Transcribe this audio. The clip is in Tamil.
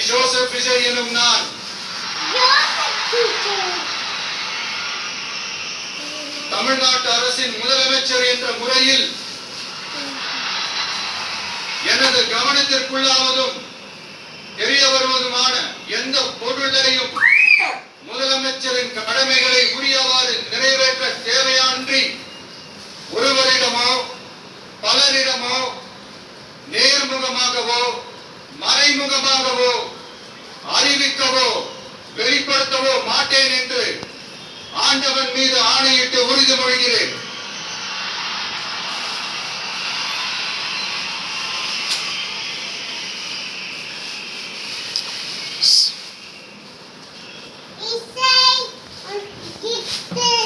ஜோசப் விஜய் எனும் நான் தமிழ்நாட்டு அரசின் முதலமைச்சர் என்ற முறையில் எனது கவனத்திற்குள்ளாவதும் தெரிய வருவதுமான எந்த பொருளையும் முதலமைச்சரின் கடமைகளை உரியவாறு நிறைவேற்ற தேவையான்றி ஒருவரிடமோ பலரிடமோ நேர்முகமாகவோ மறைமுகமாகவோ அறிவிக்கவோ வெளிப்படுத்தவோ மாட்டேன் என்று ஆண்டவன் மீது ஆணையிட்டு உறுதிமொழிகிறேன்.